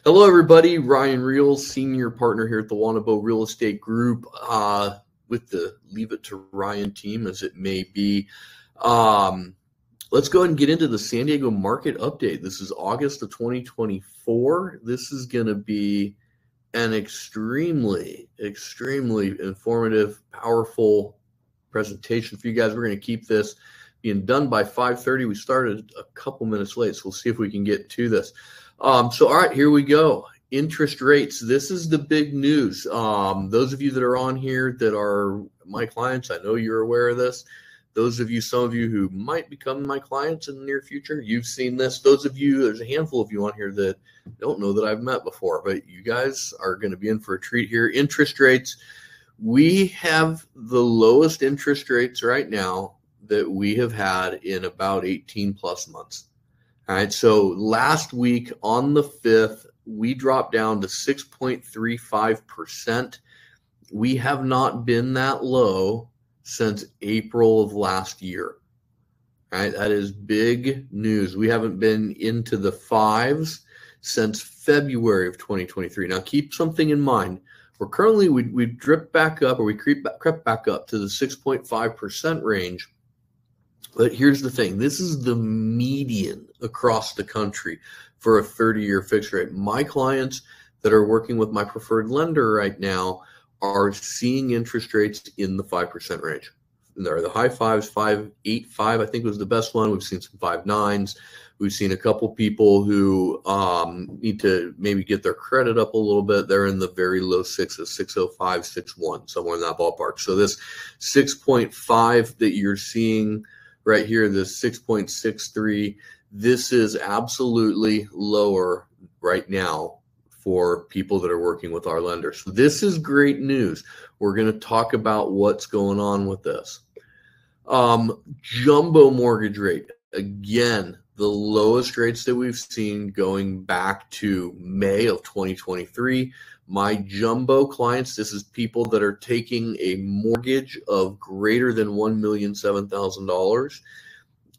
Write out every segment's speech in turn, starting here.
Hello, everybody. Ryan Riell, senior partner here at the Wannebo Real Estate Group, with the Leave It to Ryan team, as it may be. Let's go ahead and get into the San Diego market update. This is August of 2024. This is going to be an extremely informative, powerful presentation for you guys. We're going to keep this being done by 5:30. We started a couple minutes late, so we'll see if we can get to this. All right, here we go. Interest rates. This is the big news. Those of you that are on here that are my clients, I know you're aware of this. Those of you, some of you who might become my clients in the near future, you've seen this. Those of you, there's a handful of you on here that don't know that I've met before, but you guys are going to be in for a treat here. Interest rates. We have the lowest interest rates right now that we have had in about 18 plus months. All right, so last week on the 5th, we dropped down to 6.35%. We have not been that low since April of last year. All right, that is big news. We haven't been into the fives since February of 2023. Now, keep something in mind. We're currently, we dripped back up, or we crept back up to the 6.5% range. But here's the thing. This is the median across the country for a 30-year fixed rate. My clients that are working with my preferred lender right now are seeing interest rates in the 5% range. There are the high fives, 5.85, I think was the best one. We've seen some 5.9s. We've seen a couple people who need to maybe get their credit up a little bit. They're in the very low sixes, 6.05, 6.1, somewhere in that ballpark. So this 6.5 that you're seeing right here, this 6.63, this is absolutely lower right now for people that are working with our lenders. So this is great news. We're going to talk about what's going on with this. Jumbo mortgage rate, again, the lowest rates that we've seen going back to May of 2023. My jumbo clients, this is people that are taking a mortgage of greater than $1,007,000.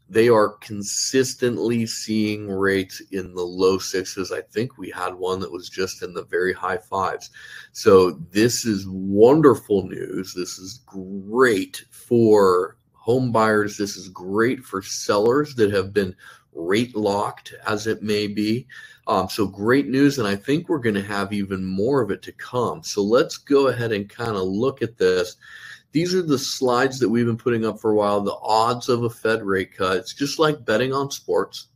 They are consistently seeing rates in the low sixes. I think we had one that was just in the very high fives. So this is wonderful news. This is great for home buyers. This is great for sellers that have been rate locked, as it may be. So great news, and I think we're going to have even more of it to come. So let's go ahead and kind of look at this. These are the slides that we've been putting up for a while, the odds of a Fed rate cut. It's just like betting on sports.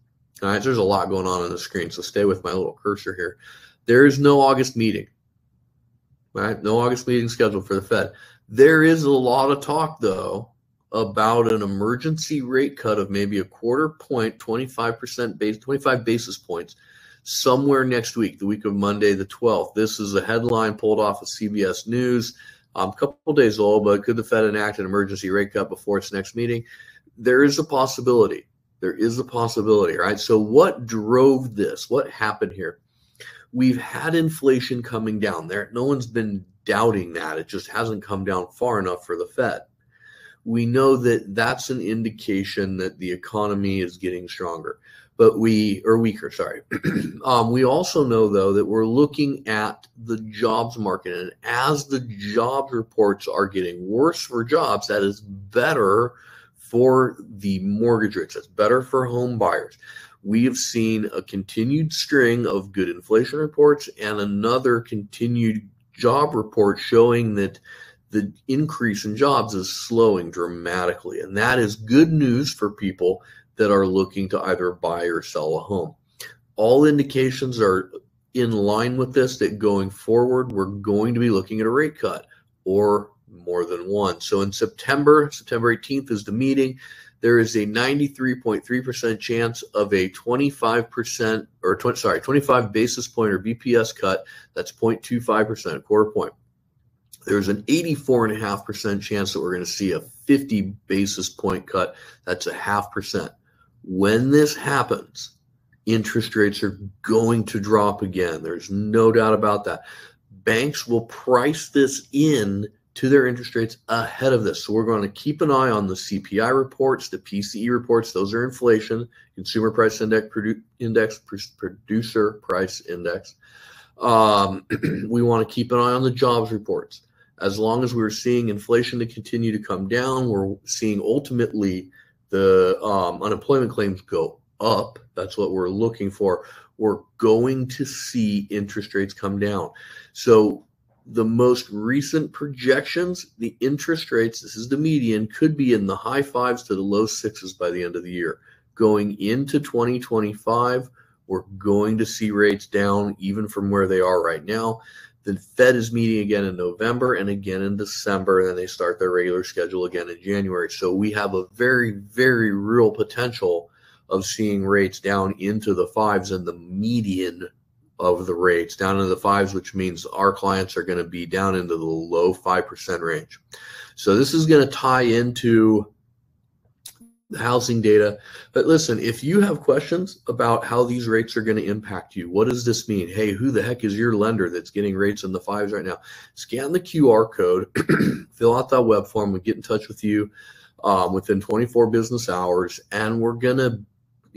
All right, there's a lot going on the screen, so stay with my little cursor here. There is no August meeting. All right, no August meeting scheduled for the Fed. There is a lot of talk, though, about an emergency rate cut of maybe a quarter point, 25 basis points, somewhere next week, the week of Monday the 12th. This is a headline pulled off of CBS News, a couple days old, but could the Fed enact an emergency rate cut before its next meeting? There is a possibility. There is a possibility, right? So what drove this? What happened here? We've had inflation coming down there. No one's been doubting that. It just hasn't come down far enough for the Fed. We know that that's an indication that the economy is getting stronger, weaker, sorry. We also know, though, that we're looking at the jobs market, and as the jobs reports are getting worse for jobs, that is better for the mortgage rates. That's better for home buyers. We have seen a continued string of good inflation reports and another continued job report showing that the increase in jobs is slowing dramatically. And that is good news for people that are looking to either buy or sell a home. All indications are in line with this, that going forward, we're going to be looking at a rate cut or more than one. So in September 18th is the meeting. There is a 93.3% chance of a 25 basis point or BPS cut. That's 0.25%, a quarter point. There's an 84.5% chance that we're going to see a 50 basis point cut. That's a 0.5%. When this happens, interest rates are going to drop again. There's no doubt about that. Banks will price this in to their interest rates ahead of this. So we're going to keep an eye on the CPI reports, the PCE reports. Those are inflation, consumer price index, producer price index. We want to keep an eye on the jobs reports. As long as we're seeing inflation to continue to come down, we're seeing ultimately the unemployment claims go up. That's what we're looking for. We're going to see interest rates come down. So the most recent projections, the interest rates, this is the median, could be in the high 5s to the low 6s by the end of the year. Going into 2025, we're going to see rates down even from where they are right now. The Fed is meeting again in November and again in December, and then they start their regular schedule again in January. So we have a very, very real potential of seeing rates down into the 5s and the median of the rates down into the 5s, which means our clients are going to be down into the low 5% range. So this is going to tie into the housing data. But listen, if you have questions about how these rates are going to impact you, what does this mean? Hey, who the heck is your lender that's getting rates in the 5s right now? Scan the QR code, fill out that web form, and get in touch with you within 24 business hours, and we're going to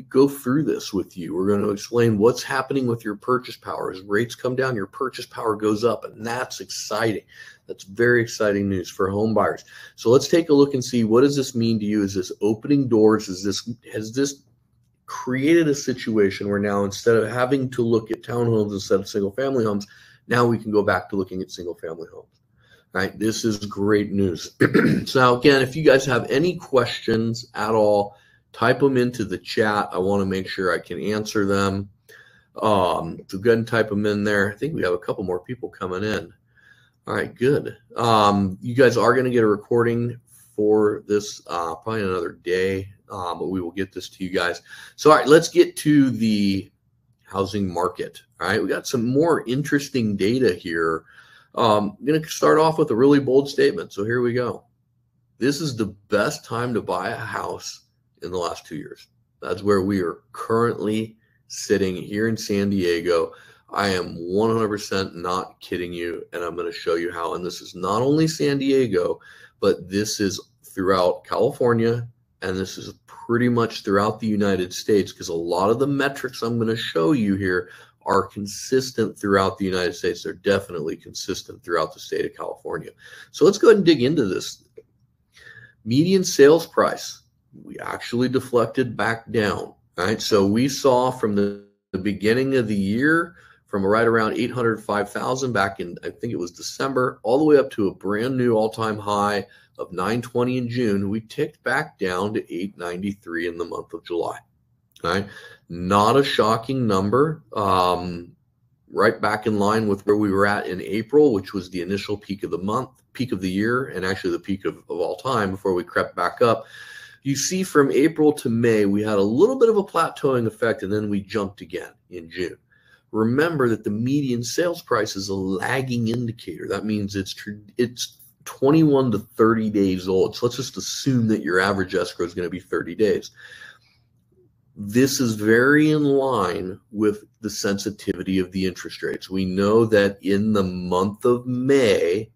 go through this with you. We're going to explain what's happening with your purchase power. As rates come down, your purchase power goes up, and that's exciting. That's very exciting news for home buyers. So let's take a look and see, what does this mean to you? Is this opening doors? Has this created a situation where now, instead of having to look at townhomes instead of single family homes, now we can go back to looking at single family homes? Right? This is great news. So now, again, if you guys have any questions at all, type them into the chat. I want to make sure I can answer them. So go ahead and type them in there. I think we have a couple more people coming in. All right, good. You guys are going to get a recording for this probably another day, but we will get this to you guys. So, all right, let's get to the housing market. All right, we got some more interesting data here. I'm going to start off with a really bold statement. So here we go. This is the best time to buy a house in the last 2 years. That's where we are currently sitting here in San Diego. I am 100% not kidding you, and I'm going to show you how. And this is not only San Diego, but this is throughout California, and this is pretty much throughout the United States, because a lot of the metrics I'm going to show you here are consistent throughout the United States. They're definitely consistent throughout the state of California. So let's go ahead and dig into this. Median sales price, we actually deflected back down. Right? So we saw from the beginning of the year, from right around 805,000 back in, I think it was December, all the way up to a brand new all-time high of 920 in June. We ticked back down to 893 in the month of July. Right? Not a shocking number. Right back in line with where we were at in April, which was the initial peak of the month, peak of the year, and actually the peak of all time before we crept back up. You see, from April to May, we had a little bit of a plateauing effect, and then we jumped again in June. Remember that the median sales price is a lagging indicator. That means it's 21 to 30 days old. So let's just assume that your average escrow is going to be 30 days. This is very in line with the sensitivity of the interest rates. We know that in the month of May,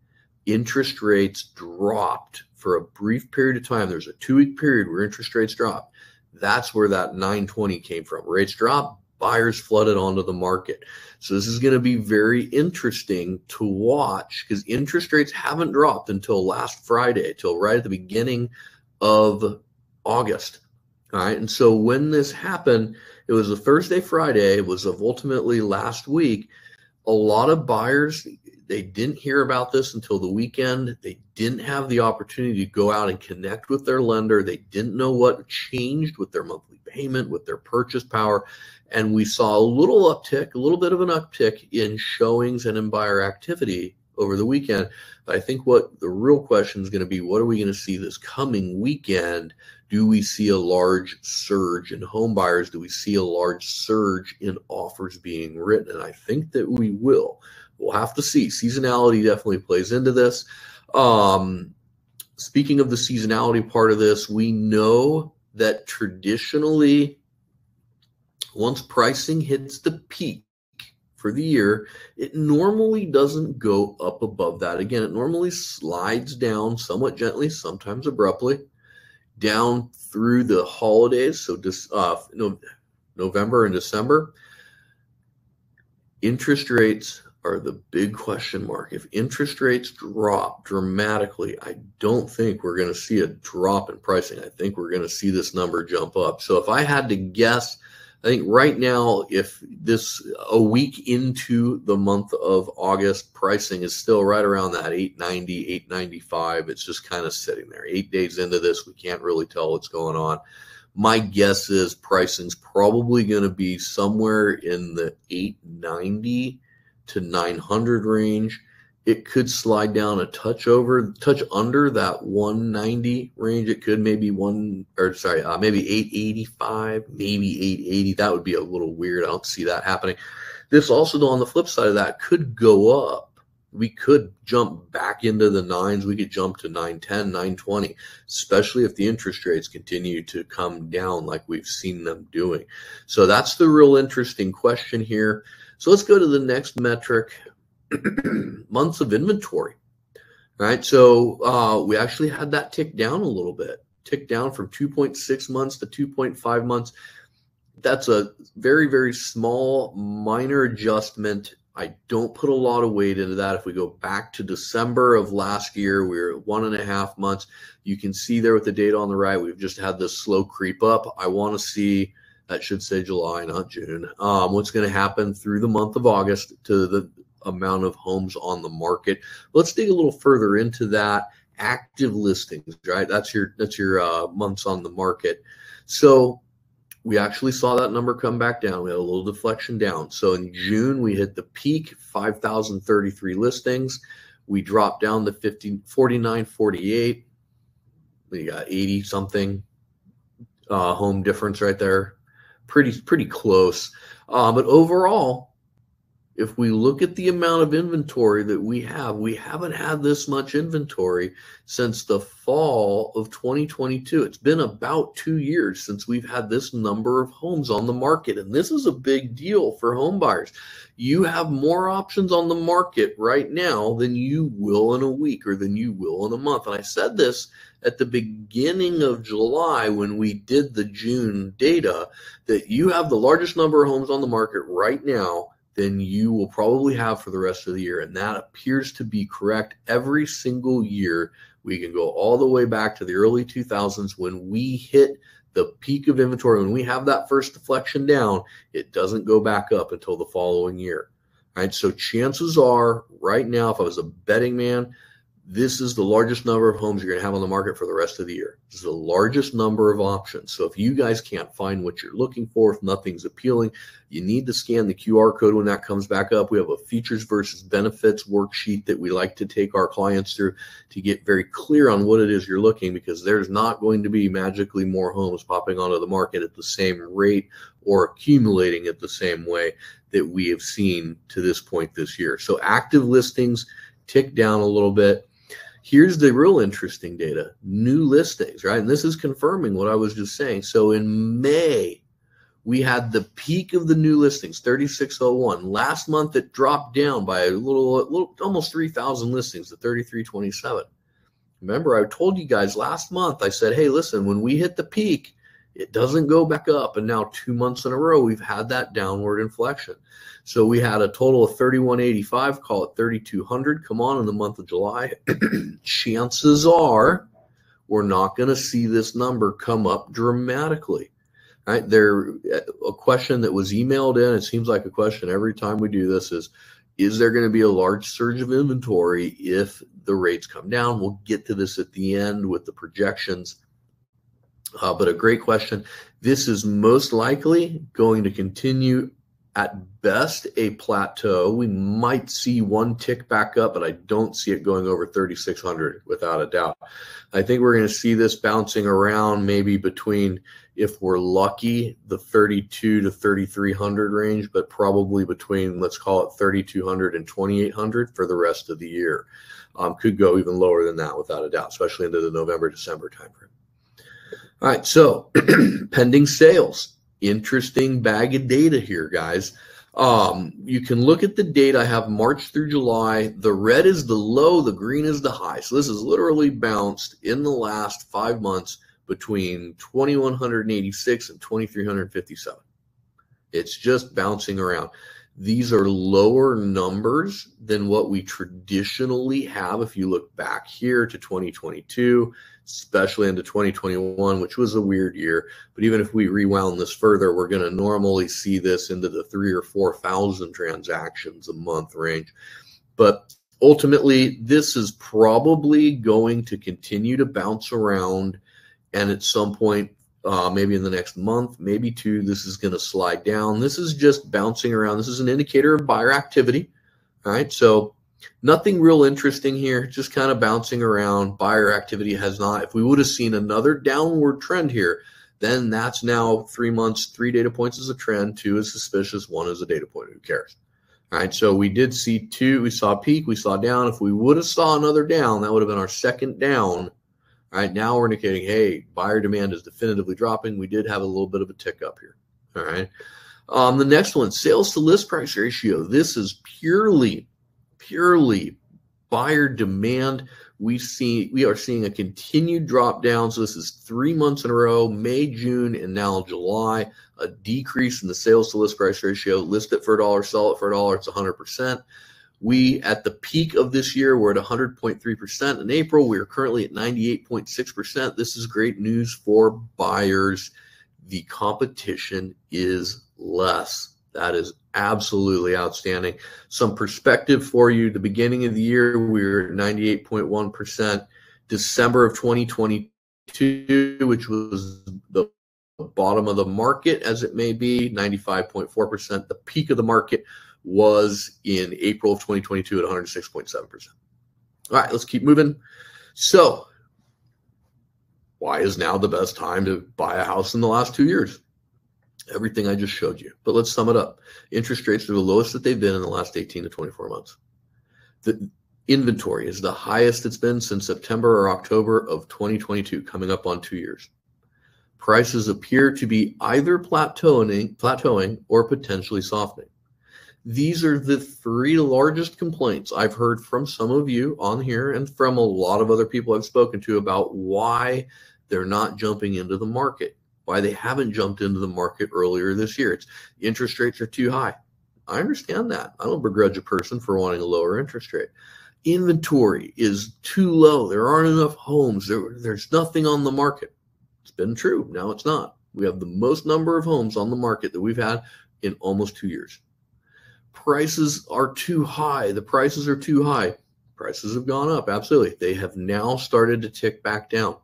interest rates dropped for a brief period of time. There's a 2-week period where interest rates dropped. That's where that 920 came from. Rates dropped, buyers flooded onto the market. So this is going to be very interesting to watch, because interest rates haven't dropped until last Friday, till right at the beginning of August. All right. And so when this happened, it was a Thursday, Friday. It was of ultimately last week. A lot of buyers, they didn't hear about this until the weekend. They didn't have the opportunity to go out and connect with their lender. They didn't know what changed with their monthly payment, with their purchase power. And we saw a little uptick, a little bit of an uptick in showings and in buyer activity over the weekend. But I think what the real question is going to be, what are we going to see this coming weekend? Do we see a large surge in home buyers? Do we see a large surge in offers being written? And I think that we will. We'll have to see. Seasonality definitely plays into this. Speaking of the seasonality part of this, we know that traditionally, once pricing hits the peak for the year, it normally doesn't go up above that. Again, it normally slides down somewhat gently, sometimes abruptly, down through the holidays. So November and December. Interest rates are the big question mark. If interest rates drop dramatically, I don't think we're going to see a drop in pricing. I think we're going to see this number jump up. So if I had to guess, I think right now, if a week into the month of August, pricing is still right around that 890, 895. It's just kind of sitting there. 8 days into this, we can't really tell what's going on. My guess is pricing's probably going to be somewhere in the 890 to 900 range. It could slide down a touch under that 190 range. It could maybe maybe 885, maybe 880. That would be a little weird. I don't see that happening. This also, though, on the flip side of that, could go up. We could jump back into the nines. We could jump to 910, 920, especially if the interest rates continue to come down like we've seen them doing. So that's the real interesting question here. So let's go to the next metric, months of inventory. All right, so we actually had that tick down a little bit, tick down from 2.6 months to 2.5 months. That's a very, very small, minor adjustment. I don't put a lot of weight into that. If we go back to December of last year, we were at 1.5 months. You can see there with the data on the right, we've just had this slow creep up. I want to see, that should say July, not June, what's going to happen through the month of August to the amount of homes on the market. Let's dig a little further into that. Active listings, right? That's your months on the market. So we actually saw that number come back down. We had a little deflection down. So in June, we hit the peak, 5,033 listings. We dropped down to 4948. We got 80 something home difference right there. Pretty close. But overall, if we look at the amount of inventory that we haven't had this much inventory since the fall of 2022. It's been about 2 years since we've had this number of homes on the market. And this is a big deal for home buyers. You have more options on the market right now than you will in a week or than you will in a month. And I said this at the beginning of July when we did the June data, that you have the largest number of homes on the market right now than you will probably have for the rest of the year. And that appears to be correct every single year. We can go all the way back to the early 2000s when we hit the peak of inventory. When we have that first deflection down, it doesn't go back up until the following year. All right, so chances are right now, if I was a betting man, this is the largest number of homes you're going to have on the market for the rest of the year. This is the largest number of options. So if you guys can't find what you're looking for, if nothing's appealing, you need to scan the QR code when that comes back up. We have a features versus benefits worksheet that we like to take our clients through to get very clear on what it is you're looking, because there's not going to be magically more homes popping onto the market at the same rate or accumulating at the same way that we have seen to this point this year. So active listings tick down a little bit. Here's the real interesting data, new listings, right? And this is confirming what I was just saying. So in May, we had the peak of the new listings, 3601. Last month, it dropped down by a little almost 3,000 listings to 3327. Remember, I told you guys last month, I said, hey, listen, when we hit the peak, it doesn't go back up. And now 2 months in a row, we've had that downward inflection. So we had a total of 3185, call it 3200, come on in the month of July. Chances are we're not going to see this number come up dramatically. Right? A question that was emailed in, it seems like a question every time we do this is there going to be a large surge of inventory if the rates come down? We'll get to this at the end with the projections. But a great question. This is most likely going to continue at best a plateau. We might see one tick back up, but I don't see it going over 3,600 without a doubt. I think we're going to see this bouncing around maybe between, if we're lucky, the 3,200 to 3,300 range, but probably between, let's call it 3,200 and 2,800 for the rest of the year. Could go even lower than that without a doubt, especially into the November, December timeframe. All right, so pending sales. Interesting bag of data here, guys. You can look at the date. I have March through July. The red is the low, the green is the high. So this has literally bounced in the last 5 months between 2,186 and 2,357. It's just bouncing around. These are lower numbers than what we traditionally have if you look back here to 2022, especially into 2021, which was a weird year. But even if we rewound this further, we're going to normally see this into the 3,000 or 4,000 transactions a month range. But ultimately, this is probably going to continue to bounce around. And at some point, maybe in the next month, maybe two, this is going to slide down. This is just bouncing around. This is an indicator of buyer activity. All right. So nothing real interesting here, just kind of bouncing around. Buyer activity has not. If we would have seen another downward trend here, then that's now 3 months, 3 data points is a trend, 2 is suspicious, 1 is a data point. Who cares? All right. So we did see 2. We saw a peak. We saw down. If we would have saw another down, that would have been our second down. All right, now we're indicating, hey, buyer demand is definitively dropping. We did have a little bit of a tick up here. All right. The next one, sales to list price ratio. This is purely buyer demand. We are seeing a continued drop down. So this is 3 months in a row, May, June, and now July, a decrease in the sales to list price ratio. List it for $1, sell it for $1. It's 100%. We, at the peak of this year, we're at 100.3%. In April, we are currently at 98.6%. This is great news for buyers. The competition is less. That is absolutely outstanding. Some perspective for you. The beginning of the year, we were at 98.1%. December of 2022, which was the bottom of the market, as it may be, 95.4%. The peak of the market was in April of 2022 at 106.7%. All right, let's keep moving. So why is now the best time to buy a house in the last 2 years? Everything I just showed you. But let's sum it up. Interest rates are the lowest that they've been in the last 18 to 24 months. The inventory is the highest it's been since September or October of 2022, coming up on 2 years. Prices appear to be either plateauing or potentially softening. These are the 3 largest complaints I've heard from some of you on here and from a lot of other people I've spoken to about why they're not jumping into the market, why they haven't jumped into the market earlier this year. It's interest rates are too high. I understand that. I don't begrudge a person for wanting a lower interest rate. Inventory is too low. There aren't enough homes. There's nothing on the market. It's been true. Now it's not. We have the most number of homes on the market that we've had in almost 2 years. Prices are too high. The prices are too high. Prices have gone up. Absolutely. They have now started to tick back down. All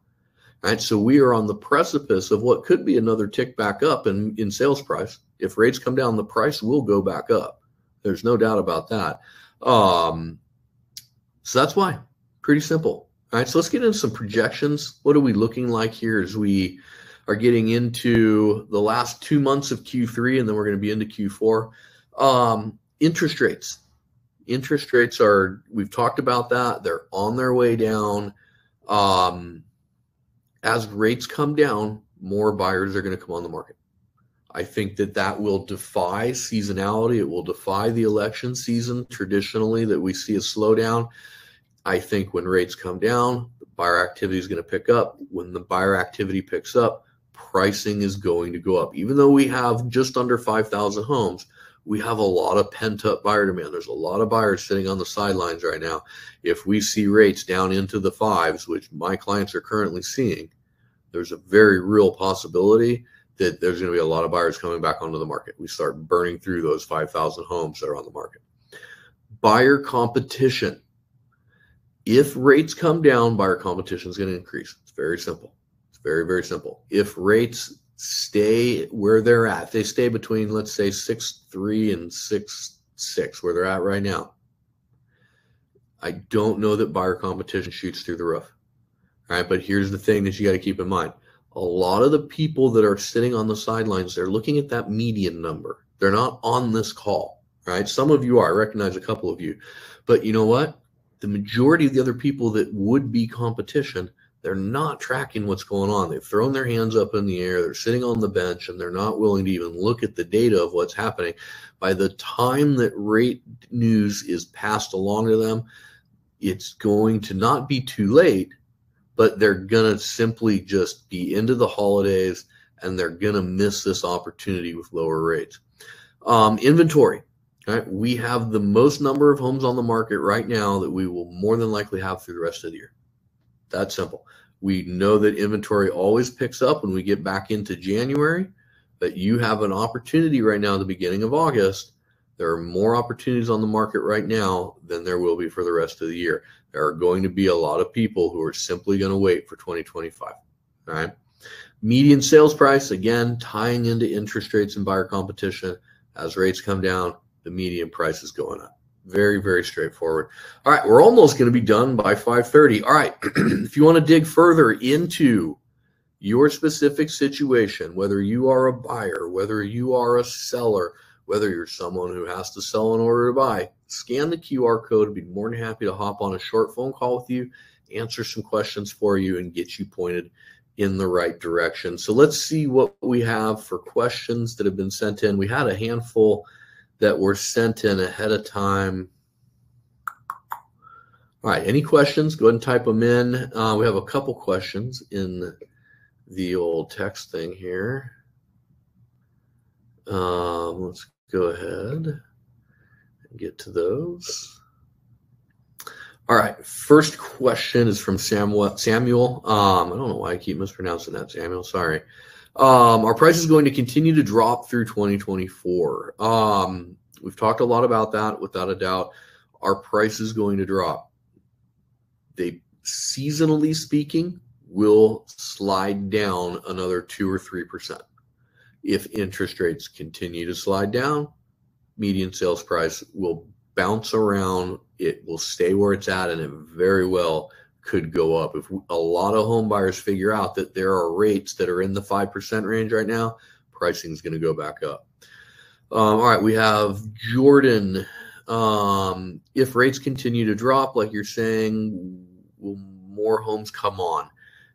right. So we are on the precipice of what could be another tick back up in sales price. If rates come down, the price will go back up. There's no doubt about that. So that's why. Pretty simple. All right. So let's get into some projections. What are we looking like here as we are getting into the last 2 months of Q3, and then we're going to be into Q4. Interest rates. Interest rates are, we've talked about that. They're on their way down. As rates come down, more buyers are going to come on the market. I think that will defy seasonality. It will defy the election season traditionally that we see a slowdown. I think when rates come down, the buyer activity is going to pick up. When the buyer activity picks up, pricing is going to go up. Even though we have just under 5,000 homes, we have a lot of pent-up buyer demand. There's a lot of buyers sitting on the sidelines right now. If we see rates down into the 5s, which my clients are currently seeing, there's a very real possibility that there's going to be a lot of buyers coming back onto the market. We start burning through those 5,000 homes that are on the market. Buyer competition. If rates come down, buyer competition is going to increase. It's very simple. It's very, very simple. If rates stay where they're at, they stay between, let's say, 6.3 and 6.6, where they're at right now, I don't know that buyer competition shoots through the roof. All right, but here's the thing that you got to keep in mind. A lot of the people that are sitting on the sidelines, they're looking at that median number. They're not on this call, right? Some of you are. I recognize a couple of you. But you know what? The majority of the other people that would be competition, they're not tracking what's going on. They've thrown their hands up in the air. They're sitting on the bench, and they're not willing to even look at the data of what's happening. By the time that rate news is passed along to them, it's going to not be too late, but they're going to simply just be into the holidays, and they're going to miss this opportunity with lower rates. Inventory. Right? We have the most number of homes on the market right now that we will more than likely have through the rest of the year. That's simple. We know that inventory always picks up when we get back into January, but you have an opportunity right now at the beginning of August. There are more opportunities on the market right now than there will be for the rest of the year. There are going to be a lot of people who are simply going to wait for 2025. All right. Median sales price, again, tying into interest rates and buyer competition. As rates come down, the median price is going up. Very, very straightforward. All right, we're almost going to be done by 5:30. All right, if you want to dig further into your specific situation, whether you are a buyer, whether you are a seller, whether you're someone who has to sell in order to buy, scan the QR code. I'd be more than happy to hop on a short phone call with you, answer some questions for you, and get you pointed in the right direction. So let's see what we have for questions that have been sent in. We had a handful that were sent in ahead of time. All right, any questions? Go ahead and type them in. We have a couple questions in the old text thing here. Let's go ahead and get to those. All right, first question is from Samuel. I don't know why I keep mispronouncing that, Samuel. Sorry. Our price is going to continue to drop through 2024. We've talked a lot about that, without a doubt. Our price is going to drop. They, seasonally speaking, will slide down another 2 or 3%. If interest rates continue to slide down, median sales price will bounce around. It will stay where it's at, and it very well could go up. If a lot of home buyers figure out that there are rates that are in the 5% range right now, pricing is going to go back up. All right, we have Jordan. If rates continue to drop, like you're saying, will more homes come on?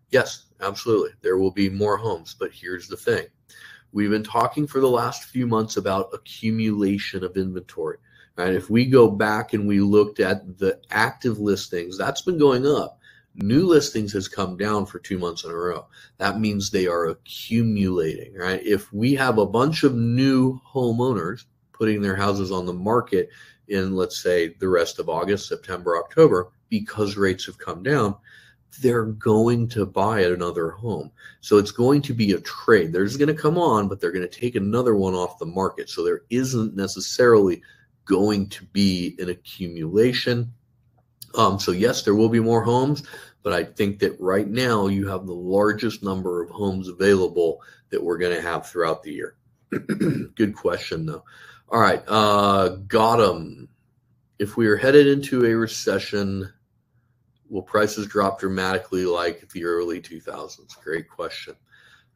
Yes, absolutely. There will be more homes, but here's the thing. We've been talking for the last few months about accumulation of inventory. Right? If we go back and we looked at the active listings, that's been going up. New listings has come down for 2 months in a row. That means they are accumulating, right? If we have a bunch of new homeowners putting their houses on the market in, let's say, the rest of August, September, October, because rates have come down, they're going to buy another home. So it's going to be a trade. There's going to come on, but they're going to take another one off the market. So there isn't necessarily going to be an accumulation. So yes, there will be more homes, but I think that right now you have the largest number of homes available that we're going to have throughout the year. Good question, though. All right, got 'em. If we are headed into a recession, will prices drop dramatically like the early 2000s? Great question.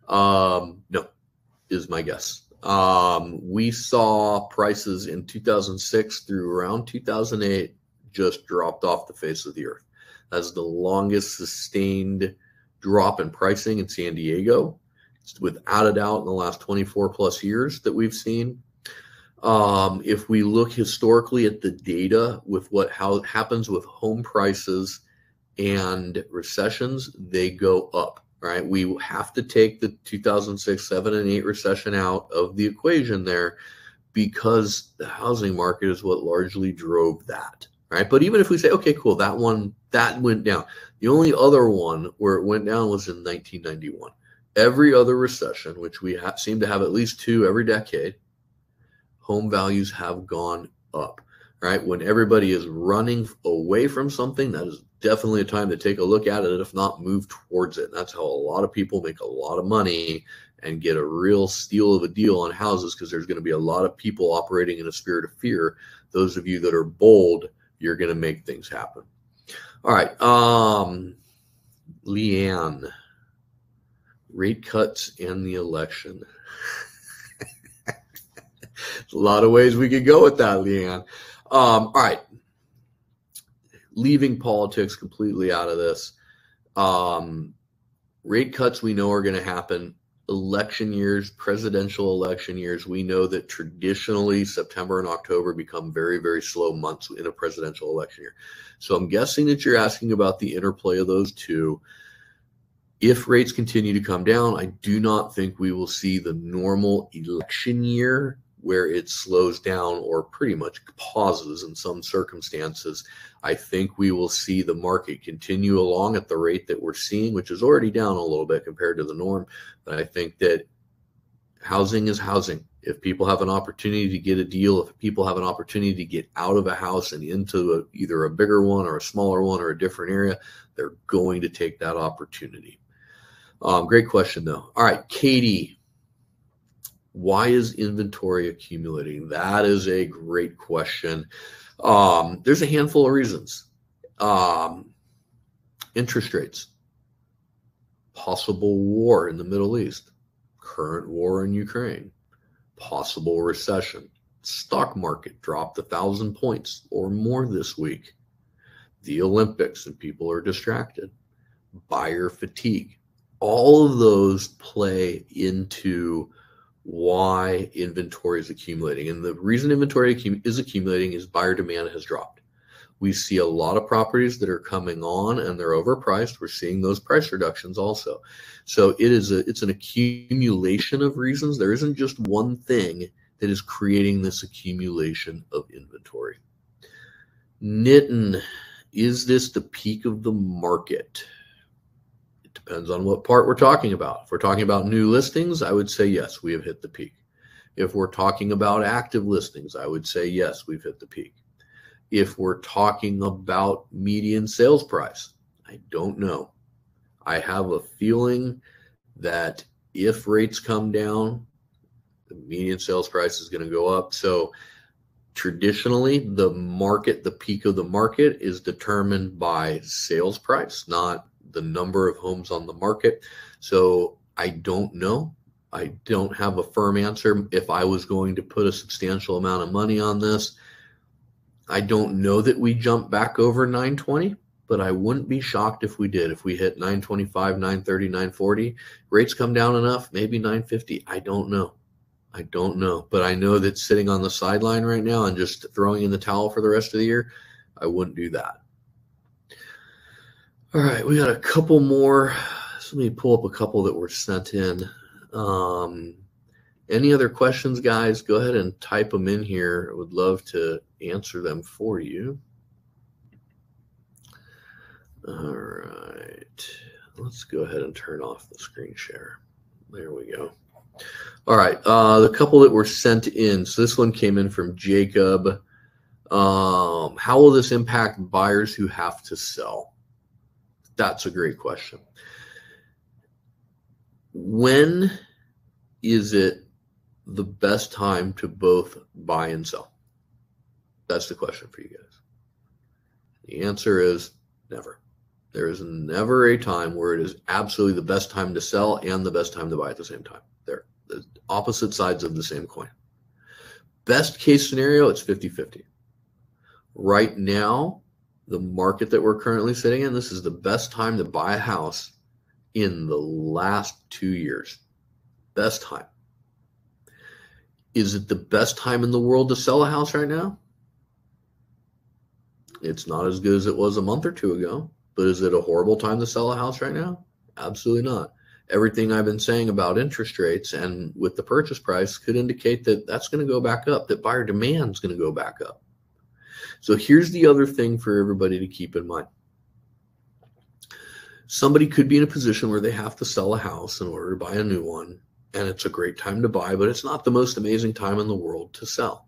No, is my guess. We saw prices in 2006 through around 2008 just dropped off the face of the earth. That's the longest sustained drop in pricing in San Diego. It's without a doubt in the last 24 plus years that we've seen. If we look historically at the data with how it happens with home prices and recessions, they go up. Right, we have to take the 2006, 7, and 8 recession out of the equation there, because the housing market is what largely drove that. Right, but even if we say, okay, cool, that went down. The only other one where it went down was in 1991. Every other recession, which we seem to have at least 2 every decade, home values have gone up. Right, when everybody is running away from something, that is definitely a time to take a look at it, if not move towards it. And that's how a lot of people make a lot of money and get a real steal of a deal on houses, because there's going to be a lot of people operating in a spirit of fear. Those of you that are bold, you're going to make things happen. All right, Leanne, rate cuts and the election. There's a lot of ways we could go with that, Leanne. All right. Leaving politics completely out of this. Rate cuts we know are going to happen. Election years, presidential election years, we know that traditionally September and October become very, very slow months in a presidential election year. So I'm guessing that you're asking about the interplay of those two. If rates continue to come down, I do not think we will see the normal election year where it slows down or pretty much pauses in some circumstances. I think we will see the market continue along at the rate that we're seeing, which is already down a little bit compared to the norm. But I think that housing is housing. If people have an opportunity to get a deal, if people have an opportunity to get out of a house and into either a bigger one or a smaller one or a different area, they're going to take that opportunity. Great question, though. All right, Katie. Why is inventory accumulating? That is a great question. There's a handful of reasons. Interest rates, possible war in the Middle East, current war in Ukraine, possible recession, stock market dropped 1,000 points or more this week, the Olympics and people are distracted, buyer fatigue. All of those play into why inventory is accumulating. And the reason inventory is accumulating is buyer demand has dropped. We see a lot of properties that are coming on and they're overpriced. We're seeing those price reductions also. So it's an accumulation of reasons. There isn't just one thing that is creating this accumulation of inventory. Nitin, is this the peak of the market? Depends on what part we're talking about. If we're talking about new listings, I would say yes, we have hit the peak. If we're talking about active listings, I would say yes, we've hit the peak. If we're talking about median sales price, I don't know. I have a feeling that if rates come down, the median sales price is going to go up. So traditionally, the market, the peak of the market is determined by sales price, not the number of homes on the market. So I don't know. I don't have a firm answer. If I was going to put a substantial amount of money on this, I don't know that we jump back over 920, but I wouldn't be shocked if we did. If we hit 925, 930, 940, rates come down enough, maybe 950. I don't know. But I know that sitting on the sideline right now and just throwing in the towel for the rest of the year, I wouldn't do that. All right, we got a couple more. So let me pull up a couple that were sent in. Any other questions, guys? Go ahead and type them in here. I would love to answer them for you. All right, let's go ahead and turn off the screen share. There we go. All right, the couple that were sent in. So this one came in from Jacob. How will this impact buyers who have to sell? That's a great question. When is it the best time to both buy and sell? That's the question for you guys. The answer is never. There is never a time where it is absolutely the best time to sell and the best time to buy at the same time. They're the opposite sides of the same coin. Best case scenario, it's 50-50. Right now, the market that we're currently sitting in, this is the best time to buy a house in the last 2 years. Best time. Is it the best time in the world to sell a house right now? It's not as good as it was a month or two ago, but is it a horrible time to sell a house right now? Absolutely not. Everything I've been saying about interest rates and with the purchase price could indicate that that's going to go back up, that buyer demand is going to go back up. So here's the other thing for everybody to keep in mind. Somebody could be in a position where they have to sell a house in order to buy a new one, and it's a great time to buy, but it's not the most amazing time in the world to sell.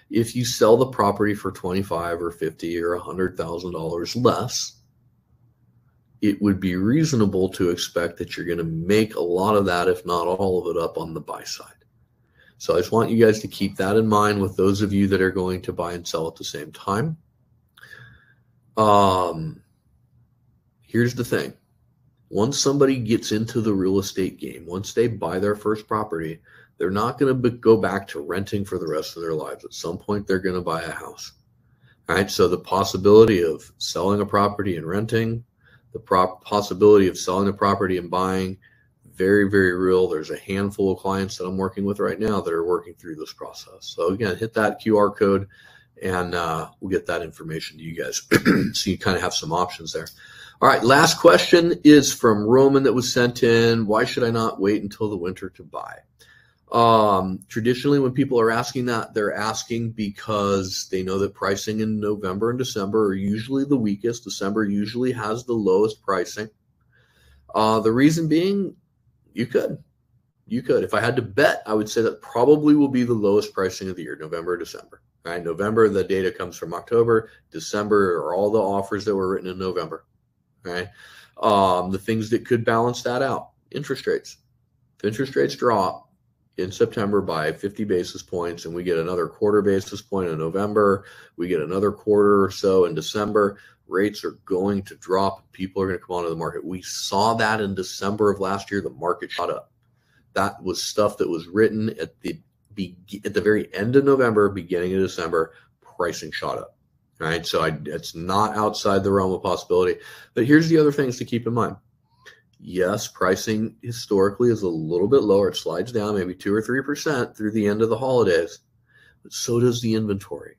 If you sell the property for $25,000 or $50,000 or $100,000 less, it would be reasonable to expect that you're going to make a lot of that, if not all of it, up on the buy side. So I just want you guys to keep that in mind with those of you that are going to buy and sell at the same time. Here's the thing. Once somebody gets into the real estate game, once they buy their first property, they're not going to go back to renting for the rest of their lives. At some point, they're going to buy a house. All right, so the possibility of selling a property and renting, The possibility of selling the property and buying, very, very real. There's a handful of clients that I'm working with right now that are working through this process. So again, hit that QR code and we'll get that information to you guys. So you kind of have some options there. All right, last question is from Roman that was sent in. Why should I not wait until the winter to buy? Traditionally, when people are asking that, they're asking because they know that pricing in November and December are usually the weakest. December usually has the lowest pricing. The reason being, you could. If I had to bet, I would say that probably will be the lowest pricing of the year, November, December. Right? November, the data comes from October. December are all the offers that were written in November. Right? The things that could balance that out, interest rates. If interest rates drop in September by 50 basis points and we get another quarter basis point in November, we get another quarter or so in December, rates are going to drop. People are going to come onto the market. We saw that in December of last year. The market shot up. That was stuff that was written at the very end of November, beginning of December. Pricing shot up. Right, so it's not outside the realm of possibility. But here's the other things to keep in mind. Yes, pricing historically is a little bit lower. It slides down maybe 2 or 3% through the end of the holidays. But so does the inventory.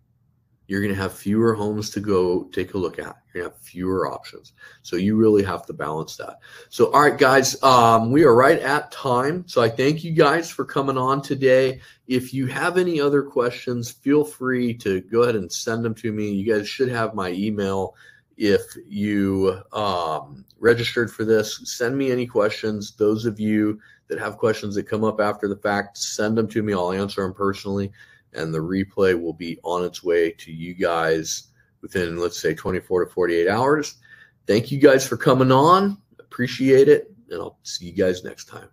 You're going to have fewer homes to go take a look at. You're going to have fewer options. So you really have to balance that. So, all right, guys, we are right at time. So I thank you guys for coming on today. If you have any other questions, feel free to go ahead and send them to me. You guys should have my email if you registered for this. Send me any questions. Those of you that have questions that come up after the fact, send them to me. I'll answer them personally. And the replay will be on its way to you guys within, let's say, 24 to 48 hours. Thank you guys for coming on. Appreciate it. And I'll see you guys next time.